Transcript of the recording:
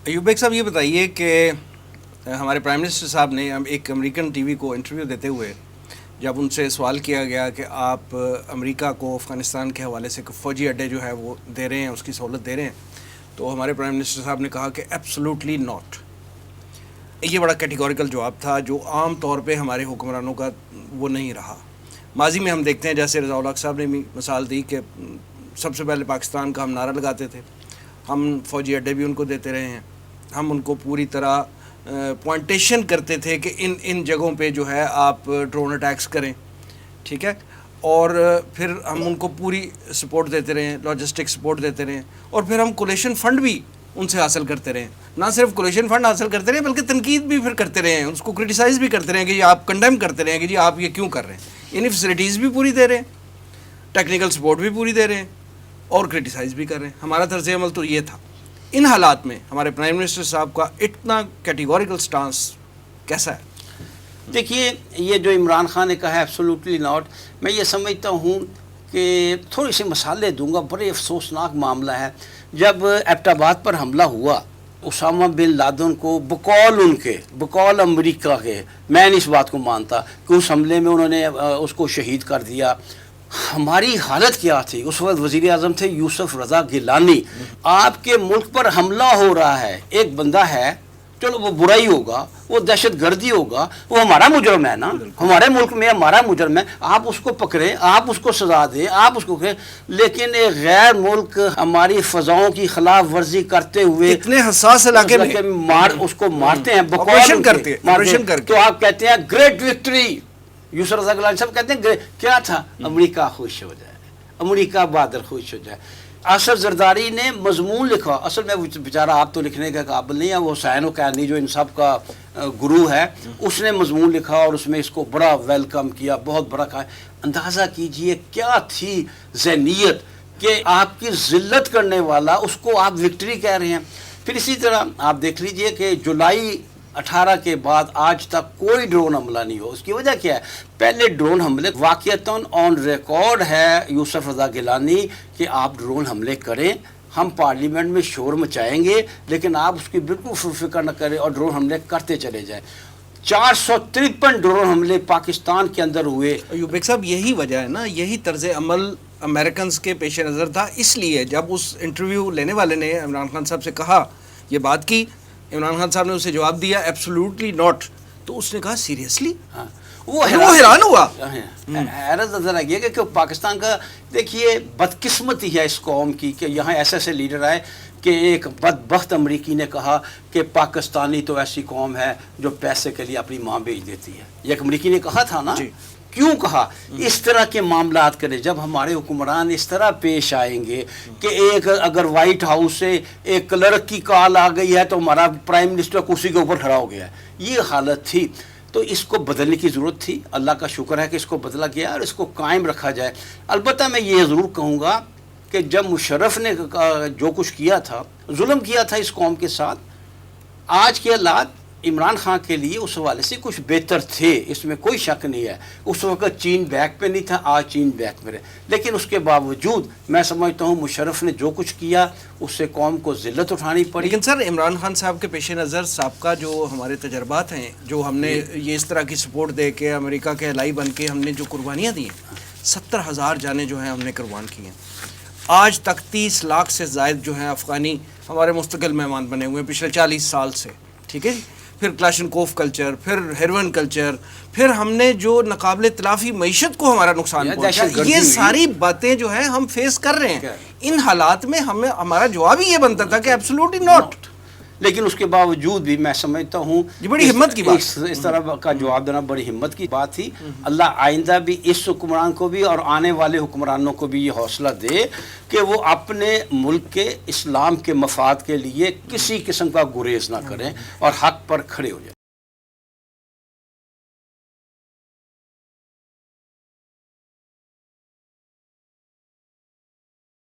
Ayub bag صاحب یہ بتائیے کہ ہمارے پرائم منسٹر صاحب نے ایک امریکن ٹی وی کو انٹرویو دیتے ہوئے جب ان سے سوال کیا گیا کہ آپ امریکہ کو افغانستان کے حوالے سے فوجی اڈے جو ہے وہ دے رہے ہیں، اس کی سہولت دے رہے ہیں، تو ہمارے پرائم منسٹر صاحب نے کہا کہ ایبسولوٹلی ناٹ۔ یہ بڑا کیٹیگوریکل جواب تھا جو عام طور پہ ہمارے حکمرانوں کا وہ نہیں رہا۔ ماضی میں ہم دیکھتے ہیں جیسے رضا الحق صاحب نے بھی مثال دی کہ سب سے پہلے پاکستان کا ہم نعرہ لگاتے تھے، ہم فوجی اڈے بھی ان کو دیتے رہے ہیں، ہم ان کو پوری طرح پوائنٹیشن کرتے تھے کہ ان جگہوں پہ جو ہے آپ ڈرون اٹیکس کریں، ٹھیک ہے، اور پھر ہم ان کو پوری سپورٹ دیتے رہے ہیں، لاجسٹک سپورٹ دیتے رہے ہیں، اور پھر ہم کولیشن فنڈ بھی ان سے حاصل کرتے رہے ہیں۔ نہ صرف کولیشن فنڈ حاصل کرتے رہے بلکہ تنقید بھی پھر کرتے رہے ہیں، اس کو کرٹیسائز بھی کرتے رہے ہیں کہ جی آپ کنڈیم کرتے رہے ہیں کہ جی آپ یہ کیوں کر رہے ہیں۔ انہیں فیسلٹیز بھی پوری دے رہے ہیں، ٹیکنیکل سپورٹ بھی پوری دے رہے ہیں، اور کرٹیسائز بھی کر رہے ہیں۔ ہمارا طرز عمل تو یہ تھا۔ ان حالات میں ہمارے پرائم منسٹر صاحب کا اتنا کیٹیگوریکل سٹانس کیسا ہے؟ دیکھیے، یہ جو عمران خان نے کہا ہے ایبسولوٹلی ناٹ، میں یہ سمجھتا ہوں کہ تھوڑی سی مثالیں دوں گا۔ بڑے افسوسناک معاملہ ہے، جب ایبٹ آباد پر حملہ ہوا اسامہ بن لادن کو بقول امریکہ کے، میں نہیں اس بات کو مانتا کہ اس حملے میں انہوں نے اس کو شہید کر دیا۔ ہماری حالت کیا تھی؟ اس وقت وزیر اعظم تھے یوسف رضا گیلانی۔ آپ کے ملک پر حملہ ہو رہا ہے، ایک بندہ ہے، چلو وہ برائی ہوگا، وہ دہشت گردی ہوگا، وہ ہمارا مجرم ہے نا، ہمارے ملک میں ہمارا مجرم ہے، آپ اس کو پکڑیں، آپ اس کو سزا دیں، آپ اس کو کریں، لیکن ایک غیر ملک ہماری فضاؤں کی خلاف ورزی کرتے ہوئے اتنے حساس علاقے میں اس کو مارتے ہیں، آپریشن کرتے ہیں، تو آپ کہتے ہیں گریٹ وکٹری۔ یوسف رضا گیلانی صاحب کہتے ہیں کیا تھا؟ امریکہ خوش ہو جائے، امریکہ بہادر خوش ہو جائے۔ آصف زرداری نے مضمون لکھا، اصل میں بیچارہ آپ تو لکھنے کا قابل نہیں ہے، وہ حسین وقانی جو ان سب کا گرو ہے، اس نے مضمون لکھا اور اس میں اس کو بڑا ویلکم کیا، بہت بڑا کہا۔ اندازہ کیجئے کیا تھی ذہنیت کہ آپ کی ذلت کرنے والا اس کو آپ وکٹری کہہ رہے ہیں۔ پھر اسی طرح آپ دیکھ لیجئے کہ جولائی 18 کے بعد آج تک کوئی ڈرون حملہ نہیں ہو۔ اس کی وجہ کیا ہے؟ پہلے ڈرون حملے واقعتاً آن ریکارڈ ہے یوسف رضا گیلانی کہ آپ ڈرون حملے کریں، ہم پارلیمنٹ میں شور مچائیں گے، لیکن آپ اس کی بالکل فکر نہ کریں اور ڈرون حملے کرتے چلے جائیں۔ 453 ڈرون حملے پاکستان کے اندر ہوئے۔ ایوب بیگ صاحب یہی وجہ ہے نا، یہی طرز عمل امریکنز کے پیش نظر تھا، اس لیے جب اس انٹرویو لینے والے نے عمران خان صاحب سے کہا، یہ بات کی، عمران خان صاحب نے اسے جواب دیا ایبسولوٹلی ناٹ، تو اس نے کہا سیریسلی؟ وہ حیران ہوا۔ حیرت نظر آ گیا کہ پاکستان کا، دیکھیے بدقسمتی ہے اس قوم کی کہ یہاں ایسے لیڈر آئے کہ ایک بدبخت امریکی نے کہا کہ پاکستانی تو ایسی قوم ہے جو پیسے کے لیے اپنی ماں بیچ دیتی ہے۔ یہ ایک امریکی نے کہا تھا نا، کیوں کہا؟ اس طرح کے معاملات کریں جب ہمارے حکمران اس طرح پیش آئیں گے کہ ایک اگر وائٹ ہاؤس سے ایک کلرک کی کال آ گئی ہے تو ہمارا پرائم منسٹر کرسی کے اوپر کھڑا ہو گیا ہے، یہ حالت تھی۔ تو اس کو بدلنے کی ضرورت تھی، اللہ کا شکر ہے کہ اس کو بدلا گیا اور اس کو قائم رکھا جائے۔ البتہ میں یہ ضرور کہوں گا کہ جب مشرف نے جو کچھ کیا تھا، ظلم کیا تھا اس قوم کے ساتھ، آج کے حالات عمران خان کے لیے اس حوالے سے کچھ بہتر تھے، اس میں کوئی شک نہیں ہے۔ اس وقت چین بیک پہ نہیں تھا، آج چین بیک پہ رہے، لیکن اس کے باوجود میں سمجھتا ہوں مشرف نے جو کچھ کیا اس سے قوم کو ذلت اٹھانی پڑی۔ لیکن سر عمران خان صاحب کے پیش نظر سابقہ جو ہمارے تجربات ہیں، جو ہم نے یہ اس طرح کی سپورٹ دے کے امریکہ کے ہلائی بن کے ہم نے جو قربانیاں دی ہیں، 70,000 جانیں جو ہیں ہم نے قربان کی ہیں۔ آج تک 30 لاکھ سے زائد جو ہیں افغانی ہمارے مستقل مہمان بنے ہوئے ہیں پچھلے 40 سال سے، ٹھیک ہے جی۔ پھر کلاشنکوف کلچر، پھر ہیروئن کلچر، پھر ہم نے جو ناقابل تلافی معیشت کو ہمارا نقصان پہنچا، یہ ساری باتیں جو ہیں ہم فیس کر رہے ہیں۔ ان حالات میں ہمارا جواب ہی یہ بنتا تھا کہ ایبسولوٹلی ناٹ، لیکن اس کے باوجود بھی میں سمجھتا ہوں یہ بڑی ہمت کی بات، اس طرح کا جواب دینا بڑی ہمت کی بات تھی۔ اللہ آئندہ بھی اس حکمران کو بھی اور آنے والے حکمرانوں کو بھی یہ حوصلہ دے کہ وہ اپنے ملک کے اسلام کے مفاد کے لیے کسی قسم کا گریز نہ کریں اور حق پر کھڑے ہو جائیں۔